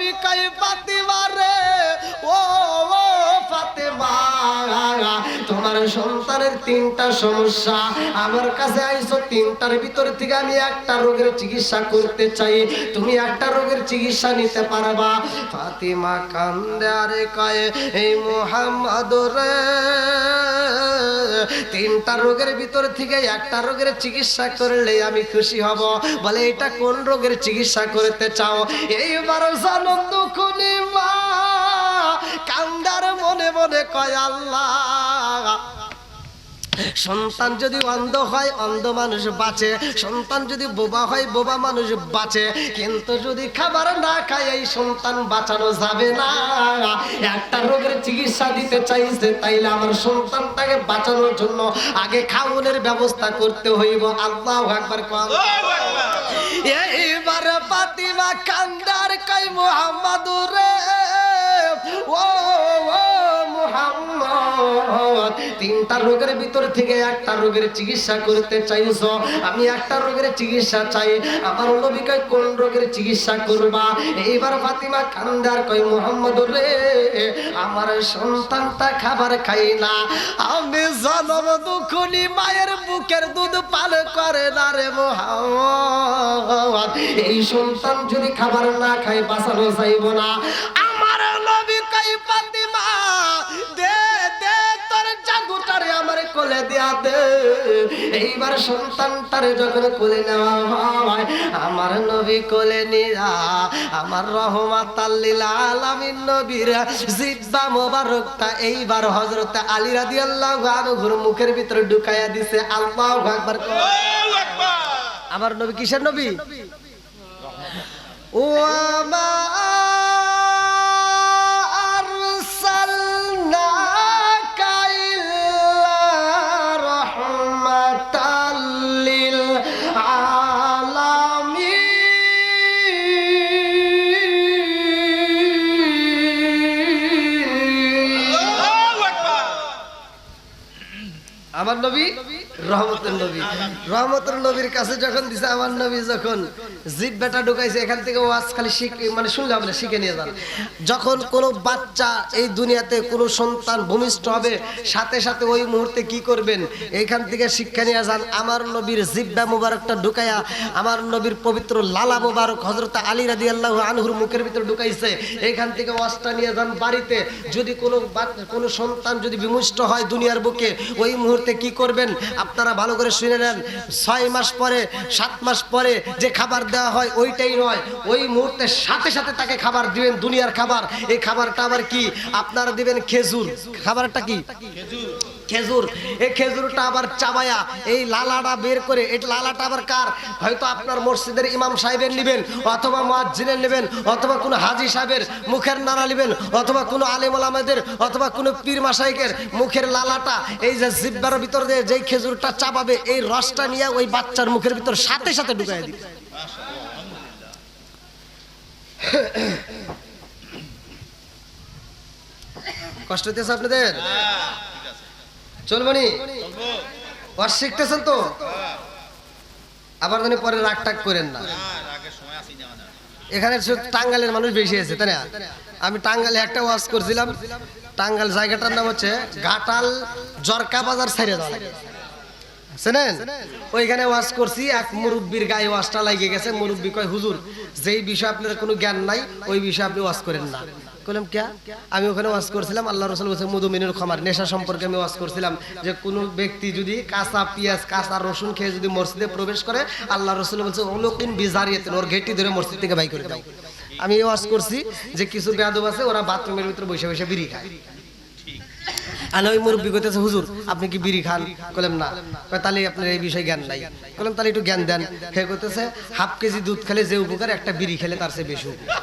নবী কই ফাতিমা রে, ও ফাতিমা, তোমার সন্তানের 3টা সমস্যা, আমার কাছে আইছো 3টার ভিতর থেকে আমি একটা রোগের চিকিৎসা করতে চাই, তুমি একটা রোগের চিকিৎসা নিতে পারবা? ফাতিমা কান্দে আরে কয়, এই মুহাম্মদ রে, 3টা রোগের ভিতর থেকে একটা রোগের চিকিৎসা করলে আমি খুশি হব। বলে এটা কোন রোগের চিকিৎসা করতে চাও? এইবার জানুন দুঃখনি মা কান্দার মনে মনে কয়, আল্লাহ, সন্তান যদি অন্ধ হয় অন্ধ মানুষ বাঁচে, সন্তান যদি বোবা হয় বোবা মানুষ বাঁচে, কিন্তু যদি খাবার না খায় এই সন্তান বাঁচানো যাবে না। একটা রোগের চিকিৎসা দিতে চাইছে, তাইলে আমার সন্তানটাকে বাঁচানোর জন্য আগে খাওয়ানোর ব্যবস্থা করতে হইব। আল্লাহু আকবার। এইবার ফাতিমা কান্দার কই, মুহাম্মদ রে, ও মুহাম্মদ, 3টা রোগের ভিতর থেকে একটা রোগের চিকিৎসা করতে চাইছো, আমি একটা রোগের চিকিৎসা চাই। আমার নবী কয় কোন রোগের চিকিৎসা করবা? এইবার ফাতিমা কান্দার কই, মুহাম্মদ রে, আমার সন্তানটা খাবার খাই না, আমি জনম দুঃখনি মায়ের বুকের দুধ পান করে না রে মুহাম্মদ, এই সন্তান যদি খাবার না খায় বাঁচানো যাইব না। আমার নবী কই, ফাতিমা দে দে তোর জাদুটারে আমার কোলে দিয়া দে। এইবার সন্তানটারে যখন কোলে নেওয়া হয়, আমার নবী কোলে নিয়া আমার রহমাতাল লিল আলামিন নবীর জিহ্বা মোবারকটা এইবার হযরত আলী রাদিয়াল্লাহু আনহুর মুখের ভিতরে ঢুকাইয়া দিছে। আল্লাহু আকবার। আমার নবী কিসের নবী? ও আমা আমার নবী রহমতের নবী, রহমতের নবীর কাছে যখন দিছে, আমার নবী যখন জিহ্বাটা ঢুকাইছে, এখান থেকে ওয়াজ খালি মানে শুনলে হবে না, শিখে নিয়ে যান। যখন কোনো বাচ্চা এই দুনিয়াতে কোনো সন্তান ভূমিষ্ঠ হবে, সাথে সাথে ওই মুহূর্তে কি করবেন এইখান থেকে শিক্ষা নিয়ে যান। আমার নবীর জিহ্বা মুবারকটা ঢুকাইয়া আমার নবীর পবিত্র লালা মুবারক হযরত আলী রাদিয়াল্লাহু আনহুর মুখের ভিতর ঢুকাইছে, এইখান থেকে ওয়াজটা নিয়ে যান বাড়িতে। যদি কোনো সন্তান যদি ভূমিষ্ঠ হয় দুনিয়ার বুকে, ওই মুহূর্তে কি করবেন আপনারা ভালো করে শুনে নেন। 6 মাস পরে 7 মাস পরে যে খাবার দেওয়া হয় ওইটাই নয়, ওই মুহূর্তে সাথে সাথে তাকে খাবার দিবেন, দুনিয়ার খাবার। এই খাবারটা আবার কি? আপনারা দিবেন খেজুর। খাবারটা কি? খেজুর। এই খেজুরটা আবার চাবায়া এই লালাটা বের করে, এই লালাটা আবার কার? হয়তো আপনার মসজিদের ইমাম সাহেবের নেবেন, অথবা মুয়াজ্জিনের নেবেন, অথবা কোনো হাজী সাহেবের মুখের নাড়া নেবেন, অথবা কোনো আলেম ওলামাদের, অথবা কোনো পীর মাশায়েখের মুখের লালাটা এই যে জিহ্বার ভিতর দিয়ে যেই খেজুরটা চাবাবে, এই রসটা নিয়ে ওই বাচ্চার মুখের ভিতর সাথে সাথে ঢুকাই দিবে। কষ্ট হতেছে আপনাদের? চলবনি? ওয়াজ শিখতেছেন তো? আবার যেন পরে রাগ টাগ করেন না। এখানে টাঙ্গাইলের মানুষ বেশি আছে, তাই না? আমি টাঙ্গাইলে একটা ওয়াজ করছিলাম। টাঙ্গাইল জায়গাটার নাম হচ্ছে ঘাটাল জরকা বাজার ছাইরে দেওয়া লাগে, শুনেন? ওইখানে ওয়াজ করছি, এক মুরব্বির গায়ে ওয়াজটা লাগিয়ে গেছে। মুরব্বি কয়, হুজুর যেই বিষয়ে আপনার কোনো জ্ঞান নাই ওই বিষয়ে আপনি ওয়াজ করেন না। বললাম কে? আমি ওখানে ওয়াজ করছিলাম আল্লাহ রাসূল বলেছে মধুমিনুল খামার, নেশা সম্পর্কে আমি ওয়াজ করছিলাম যে কোনো ব্যক্তি যদি কাঁচা পেঁয়াজ কাঁচা রসুন খেয়ে যদি মসজিদে প্রবেশ করে, আল্লাহ রাসূল বলেছে উলুকিন বিজারিয়াতিন, ওর ঘেটি ধরে মসজিদ থেকে বাইর করে দাও। আমি ওয়াজ করছি যে কিছু বেয়াদব আছে, ওরা বাথরুমের ভিতরে বসে বসে বিড়ি খায়। আর ওই মুরব্বি কইতেছে, হুজুর আপনি কি বিড়ি খান? বললাম না। তাহলে আপনার এই বিষয়ে জ্ঞান নাই। বললাম তাহলে একটু জ্ঞান দেন। হে কইতেছে, হাফ কেজি দুধ খেলে যে উপকার, একটা বিড়ি খেলে তার চেয়ে বেশি উপকার।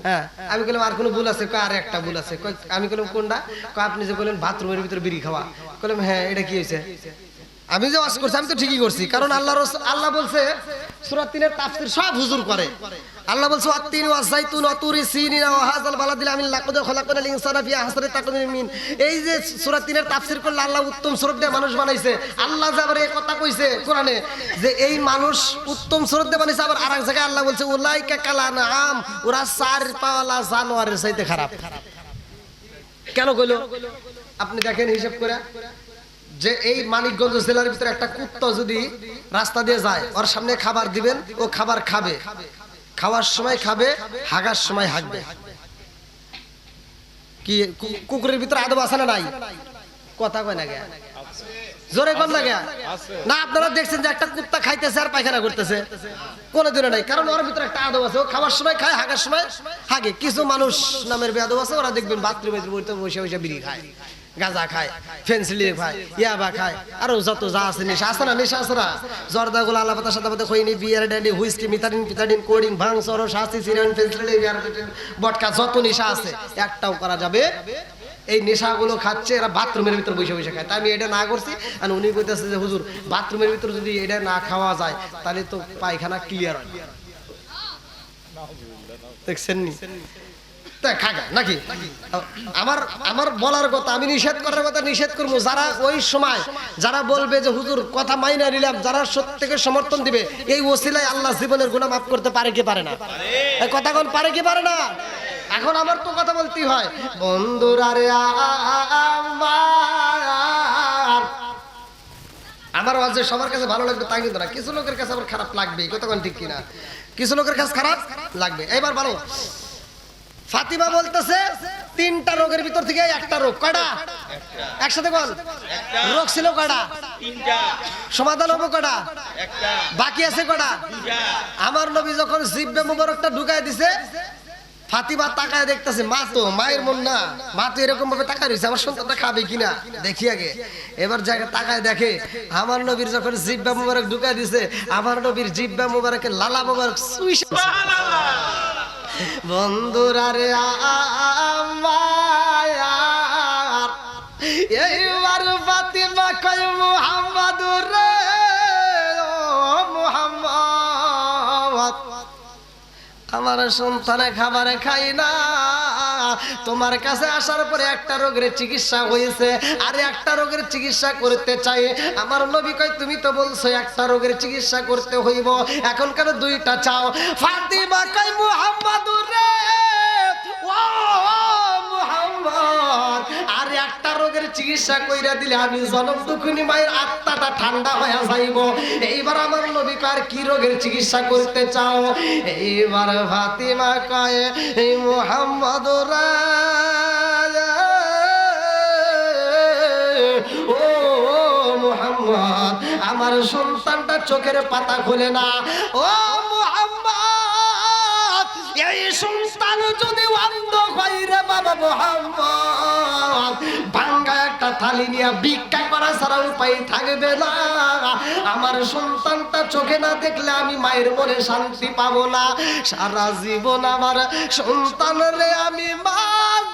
হ্যাঁ, আমি বললাম আর কোনো ভুল আছে? আর একটা ভুল আছে। আমি বললাম কোনটা? আপনি যে বললেন বাথরুমের ভিতরে বিড়ি খাওয়া। বললাম হ্যাঁ, এটা কি হয়েছে? আমি যে ওয়াজ করছি আমি তো ঠিকই করছি, কারণ আল্লাহ বলছে সূরা ৩ এর তাফসীর সব হুজুর করে। আল্লাহ বলছে ওয়াত-তিন ওয়াজ-যাইতুন ওয়া তুরি সিনিন ওয়া হাযাল বালাদিল আমিন লাকাদ খালাকনাল ইনসানা ফি আহসানি তাকওয়িম। এই যে সূরা ৩ এর তাফসীর করলে আল্লাহ উত্তম সুরত দিয়ে মানুষ বানাইছে। আল্লাহ যাবার এই কথা কইছে কোরআনে যে এই মানুষ উত্তম সুরত দিয়ে বানাইছে, আবার আরেক জায়গায় আল্লাহ বলছে উলাইকা কাল আনআম, ওরা চার পাওয়ালা জানোয়ারের চাইতে খারাপ। কেন কইলো আপনি দেখেন হিসাব করে, যে এই মানিকগঞ্জ জেলার ভিতরে একটা কুত্তা যদি রাস্তা দিয়ে যায়, ওর সামনে খাবার দিবেন, ও খাবার খাবে, খাওয়ার সময় খাবে, হাগার সময় হাগবে। কি কুকুরের ভিতরে আদব আছে না নাই? কথা কয় না গে, জোরে কোন লাগে না? আপনারা দেখছেন যে একটা কুত্তা খাইতেছে আর পায়খানা করতেছে? কোনোদিনও নাই, কারণ ওর ভিতরে একটা আদব আছে, ও খাওয়ার সময় খায়, হাগার সময় হাগে। কিছু মানুষ নামের বেয়াদব আছে, ওরা দেখবেন বাথরুমে বসে বসে বিড়ি খায়, গাঁজা খায়, ফেন্সিলি খায়, ইয়াবা খায়, আরো যত যা আছে নেশা আছে না, নেশা আছে না? জর্দাগুলো আল্লাহ পাতা সাদা পাতা খইনি, বিয়ার ড্যান্ডি, হুইস্কি, মিথাডিন, পিথাডিন, কোডিন, ভাং, সরো, শাস্তি, সিরিয়ান, ফেন্সিলি, বটকা, যত নেশা আছে একটাও করা যাবে। এই নেশাগুলো খাচ্ছে এরা বাথরুমের ভিতর বসে বসে খায়। তাই আমি এটা না করছি, আর উনি কইতেছে যে হুজুর বাথরুমের ভিতর যদি এটা না খাওয়া যায় তাহলে তো পায়খানা ক্লিয়ার হয়। দেখছেন নি? খাগা নাকি? আমার বলার কথা, আমি নিষেধ করার কথা নিষেধ করবো। যারা ওই সময় যারা বলবে যে হুজুর কথা মাইনা নিলাম, যারা সত্যিকে সমর্থন দিবে, এই ওসিলায় আল্লাহ জীবনের গুনাহ মাফ করতে পারে কি পারে না? কথা কোন পারে কি পারে না? এখন আমার তো কথা বলতেই হয়। বন্ধুরা রে আমার আওয়াজ যে সবার কাছে ভালো লাগবে তা কিন্তু না, কিছু লোকের কাছে আবার খারাপ লাগবে, কতক্ষণ ঠিক কিনা? কিছু লোকের কাছে খারাপ লাগবে। এবার ভালো, ফাতিমা বলতেছে ৩টা রোগের ভিতর থেকে একটা রোগ, কয়টা? একসাথে বল, রোগ ছিল কয়টা? ৩টা। সমাধান হবে কয়টা? একটা। বাকি আছে কয়টা? 2টা। আমার নবী যখন জিহ্বা মুবারকটা ঢুকায় দিছে, ফাতিমা তাকায় দেখতেছে, মা তো মায়ের মন না, মা তো এরকম ভাবে তাকায় রয়েছে, আমার সন্তানটা খাবে কিনা দেখি আগে। এবার জায়গা তাকায় দেখে আমার নবীর যখন জিহ্বা মুবারক ঢুকায় দিছে, আমার নবীর জিহ্বা মুবারকে লালা মুবারক সুইছে। বন্ধুরা রে এইবার ফাতিমা কয় মুহাম্মাদুর রে, ও মুহাম্মদ, আমার সন্তানে খাবারে খাই না, তোমার কাছে আসার পরে একটা রোগের চিকিৎসা হয়েছে, আর একটা রোগের চিকিৎসা করতে চাই। আমার নবী কয় তুমি তো বলছো একটা রোগের চিকিৎসা করতে হইব, এখন কেন 2টা চাও? ফাতিমা কয় মুহাম্মাদুর রে, ও মুহাম্মদ, আর একটা রোগের চিকিৎসা কইরা দিলে আমি জনম দুঃখিনী মায়ের আত্মাটা ঠান্ডা হয়ে যাইব। এইবার আমার নবী কয় আর কি রোগের চিকিৎসা করতে চাও? এইবার ফাতিমা কয় এই মুহাম্মদুর ও মুহাম্মদ, আমার সন্তানটা চোখের পাতা খুলে না। ও মুহাম্মদ, এই সন্তান যদি অন্ধ হয় রে বাবা মুহাম্মদ, ভাঙ্গা একটা থালি নিয়ে ভিক্ষা করা ছাড়া উপায় থাকবে না। আমার সন্তানটা চোখে না দেখলে আমি মায়ের মনে শান্তি পাবো না। সারা জীবন আমার সন্তানরে আমি মা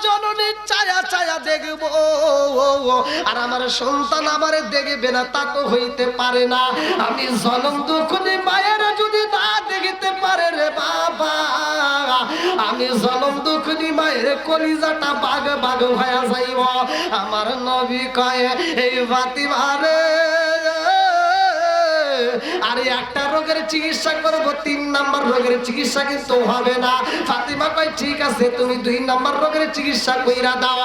জননী চায়া চায়া দেখব, আর আমার সন্তান আমারে দেখবে না তা তো হইতে পারে না। আমি জনম দুঃখী মায়ের যদি না দেখতে পারে রে বাবা, আমি জনম দুঃখী মায়ের কলিজাটা বাগ বাগ হয়ে যাইব। আমার নবী কয় এই ফাতিমা রে, আরে একটা রোগের চিকিৎসা করব, 3 নাম্বার রোগের চিকিৎসা কিন্তু হবে না। ফাতিমা কয় ঠিক আছে তুমি 2 নাম্বার রোগের চিকিৎসা কইরা দাও।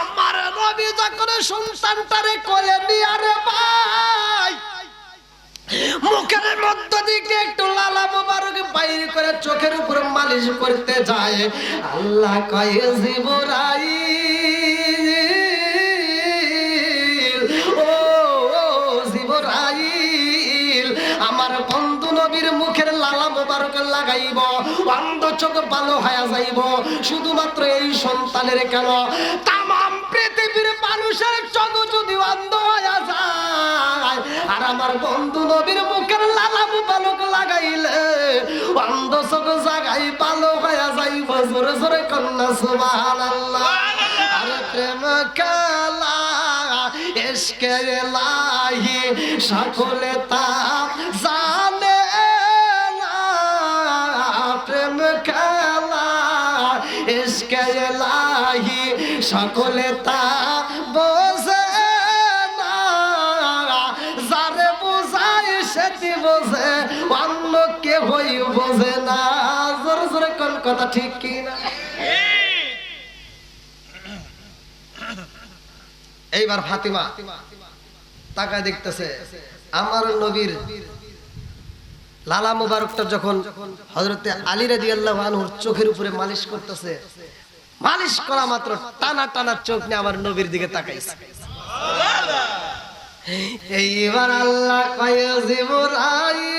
আমার নবী যখন সন্তানটারে কোলে নিয়ে রে ভাই মুখের মধ্য দিকে একটু লালা মোবারক বাইরে করে চোখের উপর মালিশ করতে যায়, আল্লাহ কয় জিবরাইল, ও জিবরাইল, আমার বন্ধু নবীর মুখের লালা মোবারক লাগাইব, অন্ধ চোখ ভালো হয়ে যাইব। শুধুমাত্র এই সন্তানের কেন, তামাম পৃথিবীর মানুষের চোখ যদি অন্ধ হয়ে যায়, আর আমার বন্ধু নবীর মুখের লালা মোবারক লাগাইলে অন্ধ চোখ জাগাই ভালো হয়ে যাইব। জোরে জোরে কন্যা সুবহানাল্লাহ। আর প্রেম কালা ইশকে লা লাহি সকলে তা জানে না প্রেম খেলা ইশকে লাহি সকলে তা বোঝে না যারে বুঝাই সেটি বোঝে অন্য কেহই বোঝে না জোরে জোরে কোন কথা ঠিক কি না এইবার ফাতিমা তাকায় দেখতেছে আমার নবীর লালা মুবারকটা যখন হযরতে আলী রাদিয়াল্লাহু আনহুর চোখের উপরে মালিশ করতেছে মালিশ করা মাত্র টানা টানা চোখ নিয়ে আমার নবীর দিকে তাকাইছে সুবহানাল্লাহ এইবার আল্লাহ কয় জিবরাইল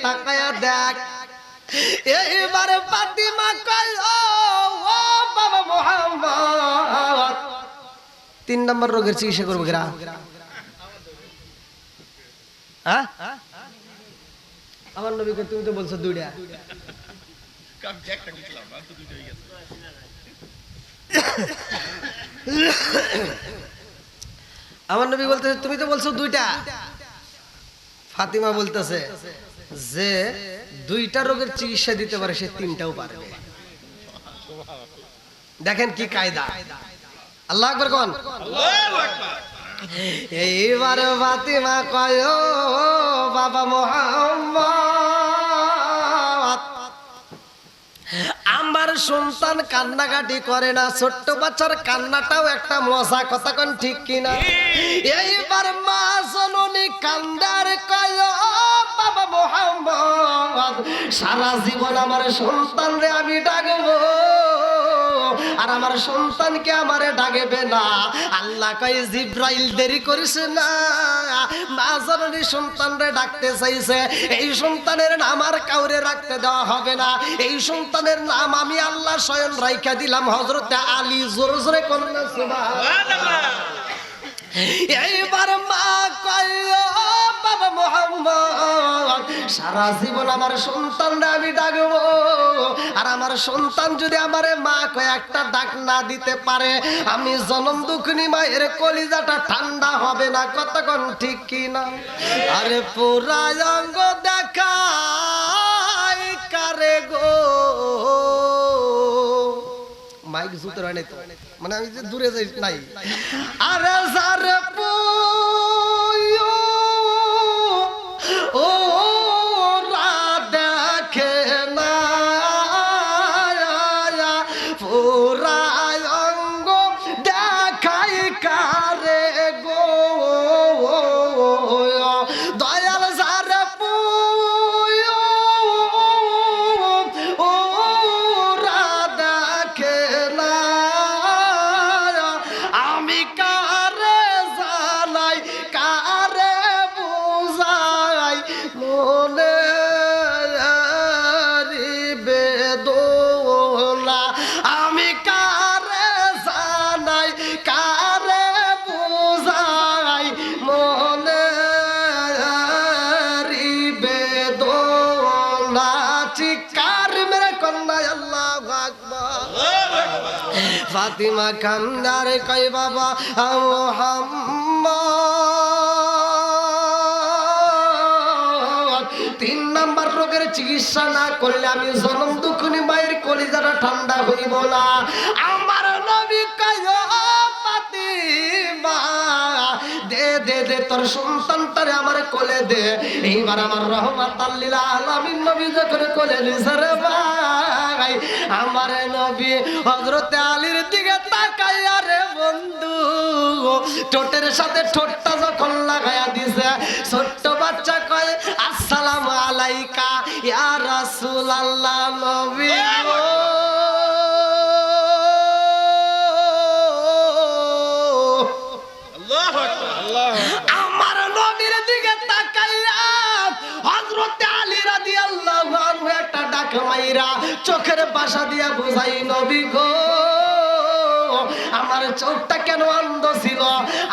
তাকায়া দেখ এইবার ফাতিমা কয় ও বাবা মুহাম্মদ 3 নম্বর রোগের চিকিৎসা করব কিরা হ্যাঁ আমার নবীকে তুমি তো বলছো দুইটা কাম একটা দিলাম আর তো দুইটা হয়ে গেছে আমার নবী বলতেছে তুমি তো বলছো দুইটা ফাতিমা বলতেছে যে দুইটা রোগের চিকিৎসা দিতে পারে সে তিনটাও পারবে দেখেন কি কায়দা আল্লাহু আকবার কোন আল্লাহু আকবার এইবার ফাতিমা কয় ও বাবা মুহাম্মদ আমার সন্তান কান্নাকাটি করে না ছোট্ট বাচ্চার কান্নাটাও একটা মজা কথা কোন ঠিক কিনা এইবার মা জননী কান্দার কয় বাবা মুহাম্মদ সারা জীবন আমার সন্তানরে আমি ডাকবো আর আমার সন্তানকে আমারে ডাকবে না আল্লাহ কয় জিবরাইল দেরি করিস না মা জননী সন্তানরে ডাকতে চাইছে এই সন্তানের নাম আর কাউরে রাখতে দেওয়া হবে না এই সন্তানের নাম আমি আল্লাহ স্বয়ং রাইখা দিলাম হযরতে আলী জোরে জোরে কোন সুবহানাল্লাহ এইবার মা কয় বাবা মুহাম্মদ সারা জীবন আমার সন্তানরা আমি ডাকবো আর আমার সন্তান যদি আমারে মা কয় একটা ডাক না দিতে পারে আমি জনম দুঃখিনী মায়ের কলিজাটা ঠান্ডা হবে না কতক্ষণ ঠিক কি না আরে পুরা অঙ্গ দেখাই কারে গো মাইক জুতে হয় নাই তো মানে আমি যে দূরে যাই নাই আরে যারে ও রা দেখে না পুরা অঙ্গ দেখাই কারে গো দয়াল যারে ও রা দেখে না আমি কারে জানাই কারে বুঝাই মনে বেদনা আমি কারে জানাই কারে বুঝাই মনে বেদনা চিকার মেরে কন্যা আল্লাহু আকবার ফাতিমা কান্দার কই বাবা মুহাম্মদ 3 নাম্বার রোগের চিকিৎসা না করলে আমি জনম দুঃখিনী মায়ের কলিজাটা ঠান্ডা হইব না আমার নবী কয় ফাতিমা দে দে দে তোর সন্তানটারে আমার কোলে দে এইবার আমার রহমাতাল লিল আলামিন নবী যখন কোলে নিছে রে ভাই আমার নবী হযরতে আলীর দিকে তাকাইয়া রে বন্ধু ঠোঁটের সাথে ঠোঁটটা যখন লাগায়া দিছে ছোট্ট বাচ্চা কয় আসসালামু আলাইকা ইয়া রাসূলুল্লাহ নবী আল্লাহু আকবার আল্লাহু আকবার আমার নবীর দিকে তাকাইয়া হযরতে আলী রাদিয়াল্লাহু আনহু একটা ডাক মাইরা চোখের বাসা দিয়া বুঝাই নবী গো আমার চোখটা কেন অন্ধ ছিল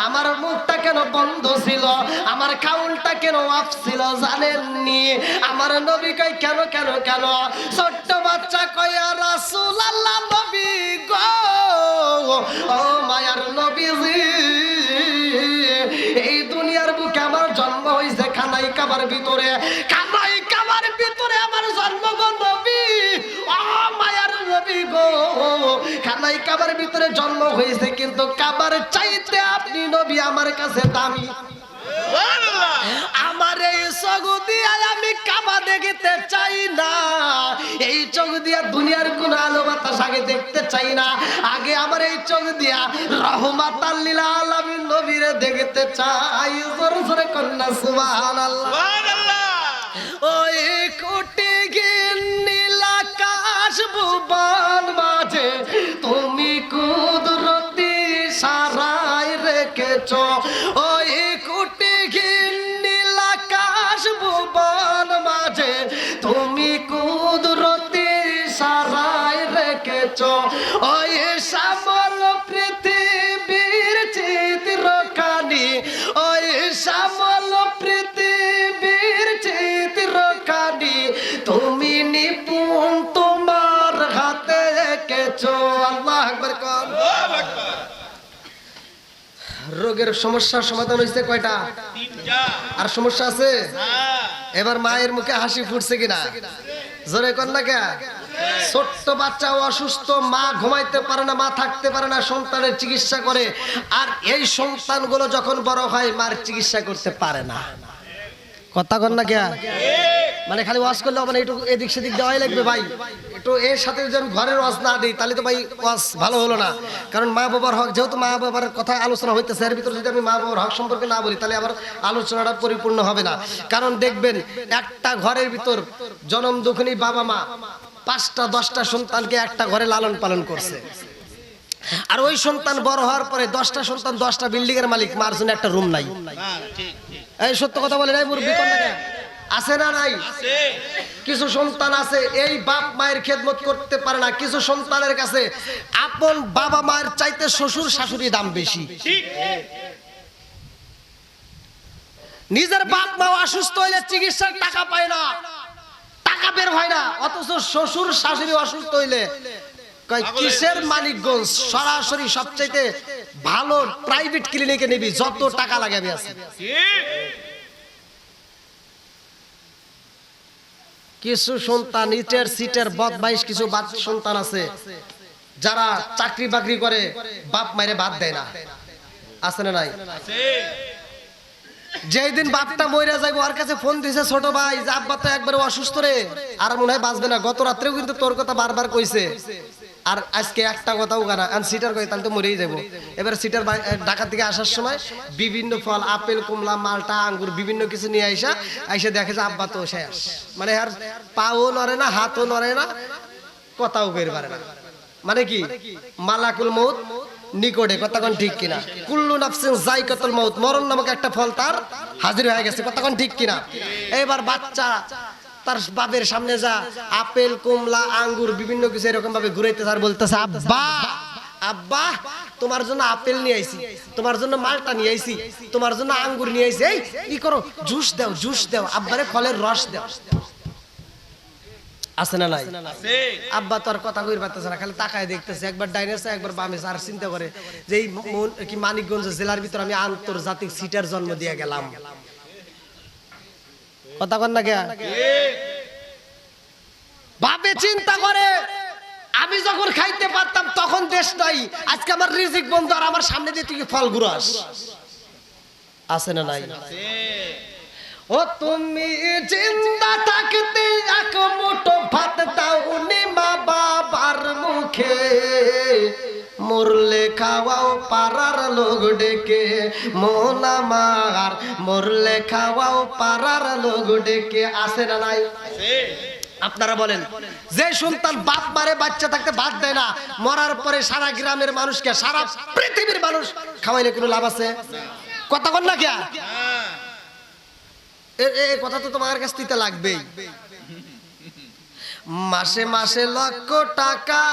আমার মুখটা কেন বন্ধ ছিল আমার কাউলটা কেন অফ ছিল জানেননি আমার নবী কই কেন কেন কেন ছোট্ট বাচ্চা কয় রাসূলুল্লাহ নবী গো ও মায়ার নবীজি ভিতরে, কানাই কাবার ভিতরে আমার জন্ম গো নবী, ও মায়ার নবী গো। কানাই কাবার ভিতরে জন্ম হয়েছে, কিন্তু কাবার চাইতে আপনি নবী আমার কাছে দামি। আমার এই চোখ দিয়া আমি কাবা দেখতে চাই না, এই চোখ দিয়া দুনিয়ার কোন আলো বাতাস আগে দেখতে চাই না, আগে আমার এই চোখ দিয়া রহমাতাল লিল আলামিন নবীরে দেখতে চাই। জোরে জোরে কন্যা সুবহানাল্লাহ। ওই কোটি নীল আকাশ ভুবন মাঝে তুমি কুদরতি সারাই রেখেছ, ওই কোটি নীল আকাশ ভুবন মাঝে তুমি কুদরতি সারাই রেখেছ, ওই শ্যামল পৃথিবীর চিত্রখানি, ওই শ্যামল পৃথিবীর চিত্রখানি তুমি নিপুণ তোমার হাতে এঁকেছো। আল্লাহু আকবার কর। রোগের সমস্যার সমাধান হয়েছে কয়টা? আর সমস্যা আছে? এবার মায়ের মুখে হাসি ফুটছে কিনা? জোরে কর না কে? ছোট্ট বাচ্চা অসুস্থ, মা ঘুমাইতে পারে না, মা থাকতে পারে না, সন্তানের চিকিৎসা করে, আর এই সন্তানগুলো যখন বড় হয় মার চিকিৎসা করতে পারে না। কথা কর না কে? মানে খালি ওয়াজ করলে মানে একটু এদিক সেদিক দেওয়াই লাগবে ভাই, একটু এর সাথে যদি ঘরের ওয়াজ না দিই তাহলে তো ভাই ওয়াজ ভালো হলো না। কারণ মা বাবার হক, যেহেতু মা বাবার কথা আলোচনা হইতেছে, এর ভিতরে যদি আমি মা বাবার হক সম্পর্কে না বলি তাহলে আবার আলোচনাটা পরিপূর্ণ হবে না। কারণ দেখবেন একটা ঘরের ভিতর জনম দুঃখিনী বাবা মা 5টা 10টা সন্তানকে একটা ঘরে লালন পালন করছে, আর ওই সন্তান বড় হওয়ার পরে 10টা সন্তান 10টা বিল্ডিং এর মালিক, মার জন্য একটা রুম নাই। এই সত্য কথা বলে নাই মুরব্বি কন্যা? আছে না নাই? কিছু সন্তান আছে এই বাপ মায়ের খেদমত করতে পারে না, কিছু সন্তানের কাছে আপন বাবা মায়ের চাইতে শ্বশুর শাশুড়ি দাম বেশি। নিজের বাপ মা অসুস্থ হইলে চিকিৎসার টাকা পায় না, টাকা বের হয় না, অথচ শ্বশুর শাশুড়ি অসুস্থ হইলে কিসের মানিকগঞ্জ সরাসরি সবচাইতে ভালো প্রাইভেট ক্লিনিকে নিবি, যত টাকা লাগাবি আছে। কিছু সন্তান ইটের সিটের বদমাইশ, কিছু সন্তান আছে যারা চাকরি বাকরি করে বাপ মায়ের ভাত দেয় না। আছে না নাই? যেই দিন বাপটা মইরা যাইবো ওর কাছে ফোন দিছে ছোট ভাই যে আব্বা তো একবারে অসুস্থ রে, আর মনে হয় বাঁচবে না, গত রাত্রেও কিন্তু তোর কথা বারবার কইছে, আর আজকে একটা কথাও গানা আর সিটার কই তাহলে তো মরেই যাবো। এবার সিটার ঢাকা থেকে আসার সময় বিভিন্ন ফল, আপেল কমলা মালটা আঙ্গুর বিভিন্ন কিছু নিয়ে আইসা দেখে যে আব্বা তো শেষ, মানে আর পাও নড়ে না, হাতও নড়ে না, কথাও বের পারে না। মানে কি মালাকুল মউত নিকটে, কথা কোন ঠিক কিনা? কুল্লু নাফসিন যায়কাতুল মউত, মরণ নামক একটা ফল তার হাজির হয়ে গেছে, কথা কোন ঠিক কিনা? এবার বাচ্চা তার বাপের সামনে যা আপেল কমলা আঙ্গুর বিভিন্ন কিছু এরকম ভাবে ঘুরাইতেছে আর বলতেছে আব্বা আব্বা তোমার জন্য আপেল নিয়ে আইছি, তোমার জন্য মালটা নিয়ে আইছি, তোমার জন্য আঙ্গুর নিয়ে আইছি, এই কি করো, জুস দাও জুস দাও, আব্বারে ফলের রস দাও। আছে না নাই? আব্বা তো আর কথা কইর পারতেছে না, খালি তাকায় দেখতেছে, একবার ডাইনে চায় একবার বামে চায়, আর চিন্তা করে যে এই কি মানিকগঞ্জ জেলার ভিতর আমি আন্তর্জাতিক সিটার জন্ম দিয়ে গেলাম। কথা কন না কে? ভাবে চিন্তা করে আমি যখন খাইতে পারতাম তখন দেশ নাই, আজকে আমার রিজিক বন্ধ, আর আমার সামনে দিয়ে তুই ফল ঘুরাস। আছে না নাই? ও তুমি জিন্দা থাকতে এক মুঠো ভাত দাও নি মা বাবার মুখে, মরলে খাওয়াও পাড়ার লোক ডেকে, মন আমার মরলে খাওয়াও পাড়ার লোক ডেকে। আছে না নাই? আপনারা বলেন, যে সন্তান বাপ মারে বাচ্চা থাকতে ভাত দেয় না, মরার পরে সারা গ্রামের মানুষকে সারা পৃথিবীর মানুষ খাওয়াইলে কোনো লাভ আছে? কথা বল না কে? এই কথা তো তোমার কাছ থেকে লাগবেই। মাসে মাসে লক্ষ টাকা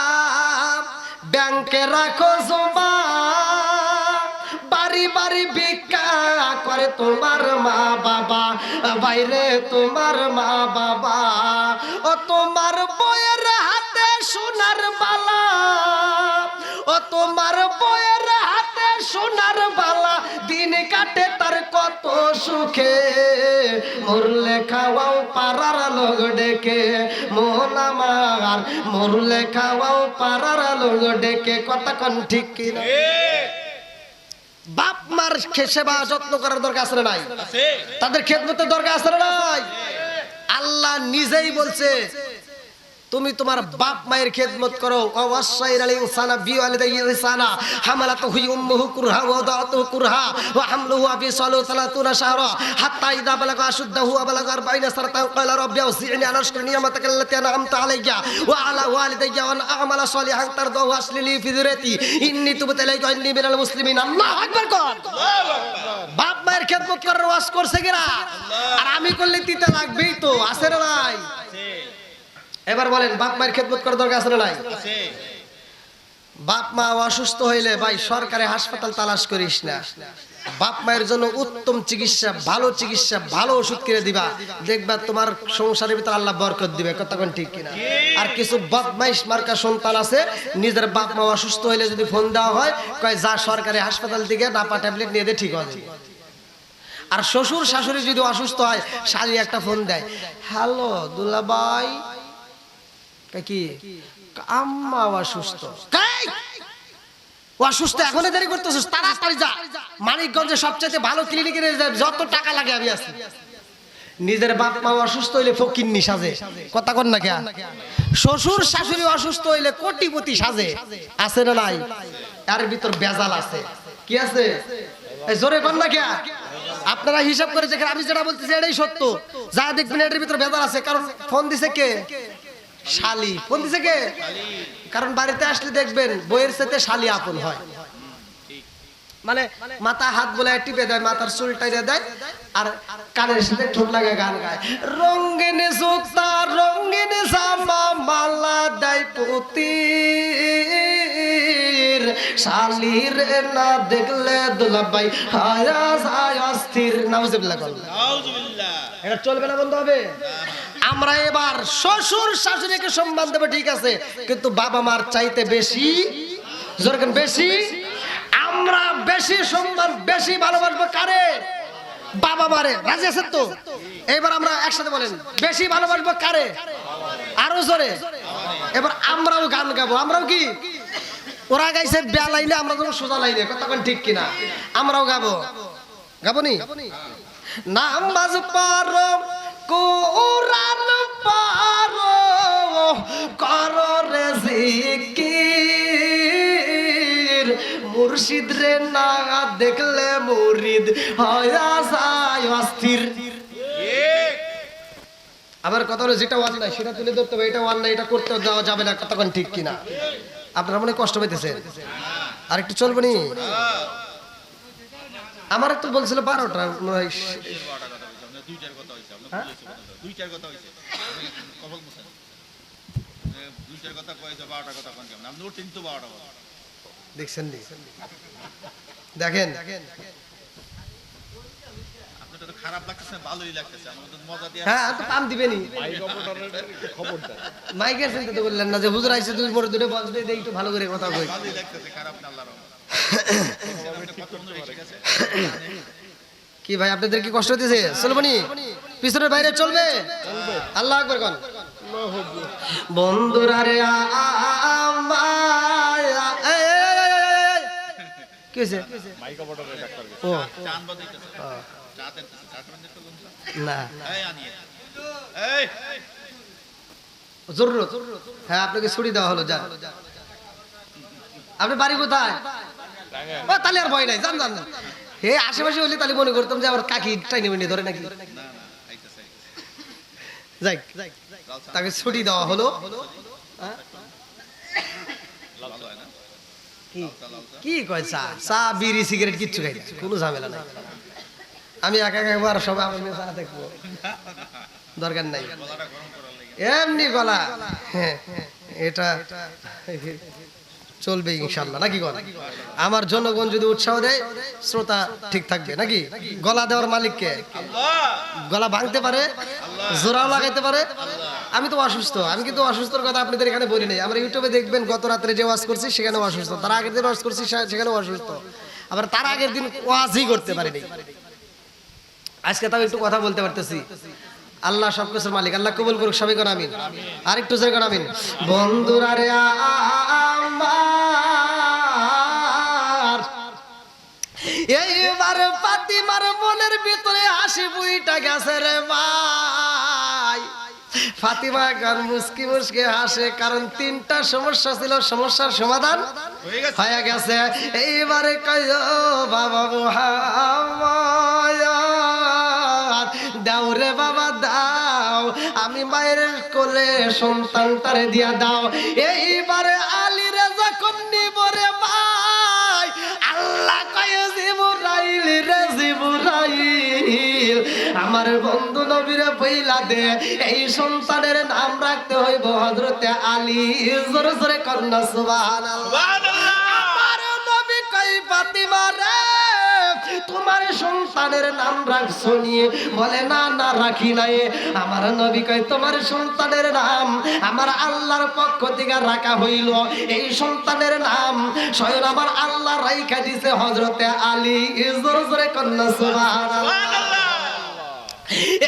ব্যাংকে রাখো জমা, বাড়ি বাড়ি ভিক্ষা করে তোমার মা বাবা, বাইরে তোমার মা বাবা, ও তোমার বইয়ের হাতে সোনার বালা, ও তোমার বইয়ের হাতে সোনার বালা, দিন কাটে তার কত সুখে মরলে খাওয়াও পাড়ার লোক ডেকে মন আমার মরলে খাওয়াও পাড়ার লোক ডেকে কথা কোন ঠিক কিনা বাপ মার সেবা যত্ন করার দরকার আছে না নাই তাদের খেদমতের দরকার আছে না নাই আল্লাহ নিজেই বলছে তুমি তোমার বাপ মায়ের খেদমত করো ওয়াসাইরাল ইনসানা বিওয়ালিদাইহি ইহসানা হামালাতুহু উম্মুহু কুরহা ওয়া দাআতুহু কুরহা ওয়া হামলুহু ফি 30 শাহরা হাত্তা ইযা বালাগা আশুদ্দাহু ওয়া বালাগা 40 সানাতান ক্বালা রাব্বি আউযি'নি আন আশকুরা নি'মাতাকা আল্লাতী আন'আমতা আলাইয়া ওয়া আলা ওয়ালিদাইয়া ওয়া আন আ'মালা সালিহান তারদাহু আসলিলি ফি যুররিয়াতি ইন্নী তুবতু ইলাইকা ইন্নী মিনাল মুসলিমিন আল্লাহু আকবার কর বাপ মায়ের খেদমত করার ওয়াজ করছে কিনা আর আমি করলে দিতে লাগবেই তো আছে না নাই এবার বলেন বাপ মায়ের খেদমত করার দরকার আছে না নাই বাপ মা অসুস্থ হইলে ভাই সরকারি হাসপাতাল তালাশ করিস না বাপ মায়ের জন্য উত্তম চিকিৎসা ভালো ওষুধ কিনে দিবা দেখবা তোমার সংসারের ভিতর আল্লাহ বরকত দিবে কথা কোন ঠিক কিনা আর কিছু বদমাইশ মার্কা সন্তান আছে নিজের বাপ মা অসুস্থ হইলে যদি ফোন দেওয়া হয় কয় যা সরকারি হাসপাতাল থেকে নাপা ট্যাবলেট নিয়ে দে ঠিক হবে আর শ্বশুর শাশুড়ি যদি অসুস্থ হয় শালি একটা ফোন দেয় হ্যালো দুলাভাই কি আম্মা অসুস্থ অসুস্থ এখনই দেরি করতেছিস তাড়াতাড়ি যা মানিকগঞ্জে সবচেয়ে ভালো ক্লিনিকে যত টাকা লাগে আমি আছি নিজের বাপ মা অসুস্থ হইলে ফকিন্নি সাজে কথা কন না কেন শ্বশুর শাশুড়ি অসুস্থ হইলে কোটিপতি সাজে আছে না নাই এর ভিতর বেজাল আছে কি আছে এই জোরে কন না কেন আপনারা হিসাব করে দেখেন আমি যেটা বলতেছি এটাই সত্য যা দেখবেন এর ভিতর বেজাল আছে কারণ ফোন দিছে কে শালি ফোন দিছে কে কারণ বাড়িতে আসলে দেখবেন বইয়ের সাথে শালি আপন হয় মানে মাথা হাত বলে টিপে দেয় মাথার চুল টাইরে দেয় আর কানের সাথে ঠোঁট লাগে গান গায় রঙিন জুতা রঙিন জামা মালা দেয় পুতির শালির না দেখলে দুলাভাই হায়া যায় অস্থির নাউজুবিল্লাহ নাউজুবিল্লাহ এটা চলবে না বন্ধ হবে আমরা এবার শ্বশুর শাশুড়িকে সম্মান দেব ঠিক আছে কিন্তু বাবা মার চাইতে বেশি যখন বেশি আমরা বেশি সম্মান বেশি ভালোবাসবো কারে বাবা মারে রাজি আছেন তো এবার আমরা একসাথে বলেন বেশি ভালোবাসবো কারে আরো জোরে এবার আমরাও গান গাবো আমরাও কি ওরা গাইছে বেয়া লাইনে আমরা তো সোজা লাইনে কথা কোন ঠিক কিনা আমরাও গাবো গাবনি নামাজ পড়ো কোরআন পড়ো করো রে জিকির মুর্শিদ রে না দেখলে মুরিদ হয়া যায় অস্থির আবার কথা হলো যেটা ওয়ান নাই সেটা তুলে ধরতে হবে এটা ওয়ান নাই এটা করতে দেওয়া যাবে না কতক্ষণ ঠিক কিনা আপনারা মনে কষ্ট পাইতেছেন আর একটু চলবে নি আমার একটু বলছিল 12টা দুইটার কথা হইছে কবল মুসা দুইটার কথা কইছে 12টা কথা কোন কেমন আপনি উঠেন তো 12টা কথা দেখছেন নি দেখেন আপনাদের তো খারাপ লাগতেছে ভালোই লাগতেছে আমাদের মজা দিয়ে হ্যাঁ তো পাম দিবেনি মাইক অপারেটরের খবরদার মাইকের চিন্তা তো বললেন না যে হুজুর আইছে দুই মোড় দুটো বলতে দেই একটু ভালো করে কথা কই ভালোই লাগতেছে খারাপ না আল্লাহর কি ভাই আপনাদের কি কষ্ট হতেছে চলবনি পিছনের বাইরে চলবে আল্লাহু আকবার কোন বন্ধুরা রে কি হইছে মাইক অপারেটর ডাক্তার ও চান বাজাইতেছে চাতে চাটমেন্ট তো না এই আনিয়ে এই জরুরত হ্যাঁ আপনাকে ছুটি দেওয়া হলো যান আপনি বাড়ি কোথায় ও তাহলে আর ভয় নাই জান জান হে আশেপাশে হলে তাহলে মনে করতাম যে আবার কাকি টাইনে মিনে ধরে নাকি যাই তাকে ছুটি দেওয়া হলো কি কয় চা চা বিড়ি সিগারেট কিচ্ছু খাই না কোনো ঝামেলা নাই আমি একা একবার সবাই আমার মেয়ে চা দেখবো দরকার নাই এমনি গলা হ্যাঁ এটা চলবে ইনশাআল্লাহ নাকি গলা আমার জনগণ যদি উৎসাহ দেয় শ্রোতা ঠিক থাকবে নাকি গলা দেওয়ার মালিক কে আল্লাহ গলা ভাঙতে পারে জোড়াও লাগাইতে পারে আমি তো অসুস্থ আমি কিন্তু অসুস্থর কথা আপনাদের এখানে বলি নাই আমরা ইউটিউবে দেখবেন গত রাতে যে ওয়াজ করছি সেখানেও অসুস্থ তার আগের দিন ওয়াজ করছি সেখানেও অসুস্থ আবার তার আগের দিন ওয়াজই করতে পারিনি আজকে তাও একটু কথা বলতে পারতেছি। আল্লাহ সবকিছুর মালিক, আল্লাহ কবুল করুক, সবাই কোন আমিন। আর একটু জোরে কোন আমিন। বন্ধুরা রে আমার, এইবার ফাতিমার মনের ভিতরে হাসি বুইটা গেছে রে ভাই। ফাতিমা গান মুস্কি মুস্কি হাসে, কারণ 3টা সমস্যা ছিল, সমস্যার সমাধান হয়ে গেছে। এইবারে কয় বাবা মুহাম্মদ দাও রে বাবা দাও, আমি মায়ের কোলে সন্তানটারে দিয়া দাও। এইবারে আলী রে যখন নিব রে ভাই, আল্লাহ কয় জিবরাইল রে জিবরাইল, আমার বন্ধু নবীরে বইলা দে এই সন্তানের নাম রাখতে হইব হযরতে আলী। জোরে জোরে কন্যা সুবহানাল্লাহ। আমার নবী কই ফাতিমা রে তোমার সন্তানের নাম রাখছো নি? বলে না না রাখি নাই। আমার নবী কই তোমার সন্তানের নাম আমার আল্লাহর পক্ষ থেকে রাখা হইল। এই সন্তানের নাম স্বয়ং আমার আল্লাহ রাইখা দিছে হযরতে আলী। জোরে জোরে কন্যা সুবহানাল্লাহ।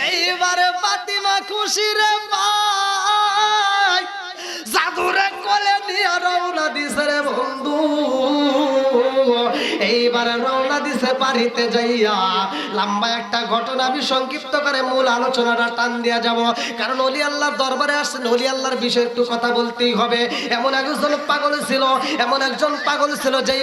এইবারে ফাতিমা খুশি রে ভাই, জাদুরে কোলে নিয়ে রওনা দিছে রে বন্ধু। এইবারে রওনা দিছে বাড়িতে যাইয়া। লম্বা একটা ঘটনা আমি সংক্ষিপ্ত করে মূল আলোচনাটা টান দিয়া যাব, কারণ ওলি আল্লাহর দরবারে আসছেন, ওলি আল্লাহর বিষয়ে একটু কথা বলতেই হবে। এমন একজন পাগল ছিল, এমন একজন পাগল ছিল যেই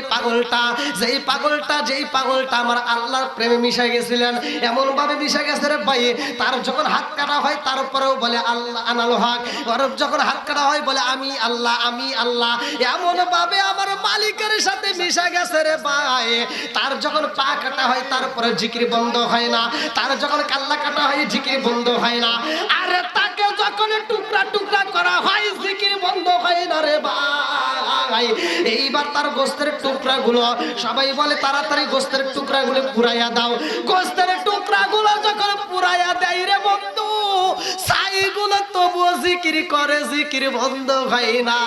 পাগলটা আমার আল্লাহর প্রেমে মিশে গেছিলেন। এমন ভাবে মিশে গেছে রে ভাই, তার যখন হাত কাটা হয় তারপরেও বলে আল্লাহ আনাল হক, আর যখন হাত কাটা হয় বলে আমি আল্লাহ আমি আল্লাহ। এমন ভাবে আমার মালিকের সাথে মিশে গেছে রে ভাই। তার যখন পা কাটা হয় তারপরে জিকির বন্ধ হয় না, তার যখন কাল্লা কাটা হয় জিকির বন্ধ হয় না, আর তাকে যখন টুকরা টুকরা করা হয় জিকির বন্ধ হয় না রে ভাই। এইবার তার গোস্তের টুকরাগুলো সবাই বলে তাড়াতাড়ি গোস্তের টুকরাগুলো পুরাইয়া দাও। গোস্তের টুকরাগুলো যখন পুরাইয়া দেয় রে বন্ধু, ছাইগুলো তবুও জিকির করে, জিকির বন্ধ হয় না।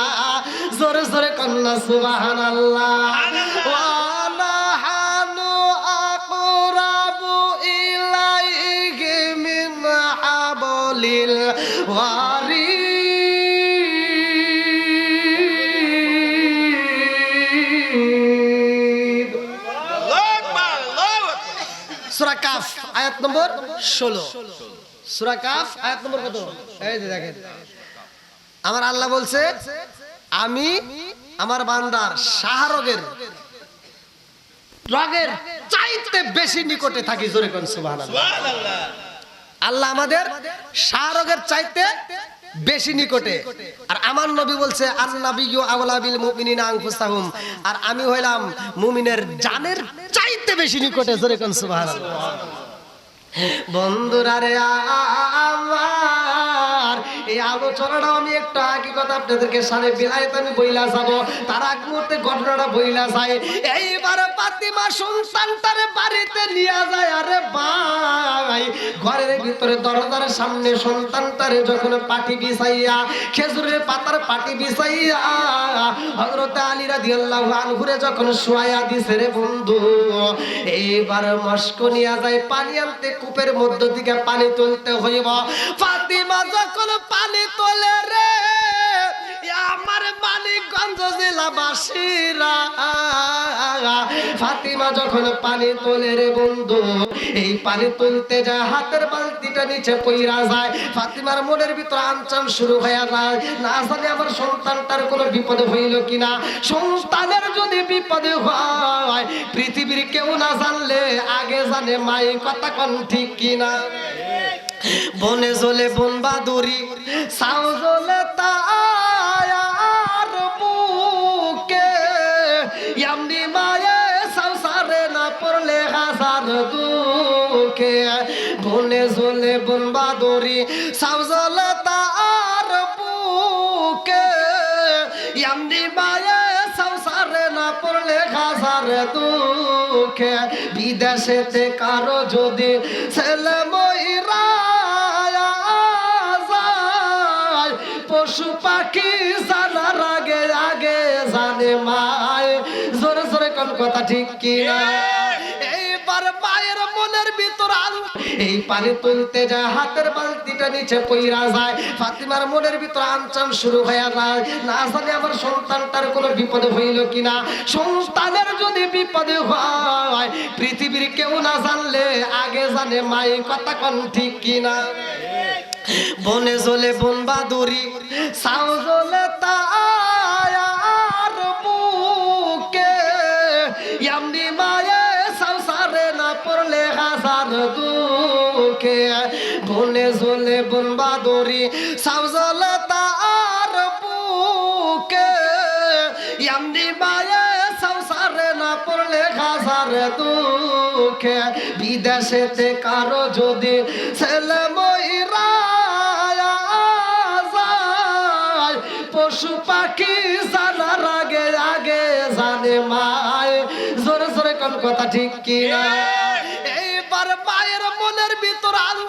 জোরে জোরে কন্যা সুবহানাল্লাহ। সূরা কাফ আয়াত নম্বর 16। সূরা কাফ আয়াত নম্বর কত? এই যে দেখেন, আমার আল্লাহ বলছে আমি আমার বান্দার শাহরগের রগের চাইতে বেশি নিকটে থাকি। জোরে কোন সুবহানাল্লাহ। আল্লাহ আমাদের শাহরগের চাইতে বেশি নিকটে। আর আমার নবী বলছে আন-নাবিয়্যু আওলা বিল মুমিনিনা আনফুসাহুম, আর আমি হইলাম মুমিনের জানের চাইতে বেশি নিকটে। জোরে কোন সুবহানাল্লাহ। বন্ধুরা রে আমার, এই আলোচনাটা আমি একটা আগে কথা আপনাদেরকে সামনে বিলাইতে আমি বইলা যাব, তার আগ মুহূর্তে ঘটনাটা বইলা যায়। এইবার ফাতিমা সন্তানটারে বাড়িতে নিয়ে যায়। আরে ভাই, ঘরের ভিতরে দরজার সামনে সন্তানটারে যখন পাটি বিছাইয়া, খেজুরের পাতার পাটি বিছাইয়া হযরত আলী রাদিয়াল্লাহু আনহুরে যখন শুয়াইয়া দিছে রে বন্ধু, এইবার মস্ক নিয়ে যায় পানি আনতে। কূপের মধ্য থেকে পানি তুলতে হইব। ফাতিমা যখন পানি তোলে রে আমার মানিকগঞ্জ জেলাবাসীরা, ফাতিমা যখন পানি তোলে রে বন্ধু, এই পানি তুলতে যায় হাতের বালতিটা নিচে পইরা যায়। ফাতিমার মনের ভিতর আনচান শুরু হয়ে যায়, না জানি আমার সন্তানটার কোনো বিপদ হইল কিনা। সন্তানের যদি বিপদ হয় পৃথিবীর কেউ না জানলে আগে জানে মাই, কথা কোন ঠিক কিনা? বনে জ্বলে বন বাদুরি, সাও জ্বলে তার বুকে, এমনি মায়ে সংসারে না পড়লে হাজার দুঃখে। বনে জ্বলে বন বাদুরি, সাও জ্বলে তার বুকে, এমনি মায়ে সংসারে না পড়লে হাজার দুঃখে। বিদেশেতে কারো যদি ছেলে মইরা যায়, পশু পাখি জানার আগে আগে জানে মায়। জোরে জোরে কোন কথা ঠিক কিনা? এইবার মায়ের মনের ভিতর আলু এই পানি তুলতে যায় হাতের বালতিটা নিচে পইরা যায় ফাতিমার মনের ভিতর আনচান শুরু হয়ে যায় না জানি আমার সন্তানটার কোনো বিপদ হইল কিনা সন্তানের যদি বিপদ হয় পৃথিবীর কেউ না জানলে আগে জানে মাই কথা কোন ঠিক কিনা বনে জলে বন বাদুরি সাউ জলে তার বুকে এমনি মায়ে সংসারে না পড়লে হাজার দুঃখে বনে জলে বন বাদুরি সাউ জলে তার বুকে এমনি মায়ে সংসারে না পড়লে হাজার দুঃখে বিদেশেতে কারো যদি ছেলে ময়রা পশু পাখি জানার আগে আগে জানে মায় জোরে জোরে কোন কথা ঠিক কিনা এইবার মায়ের মনের ভিতর আলু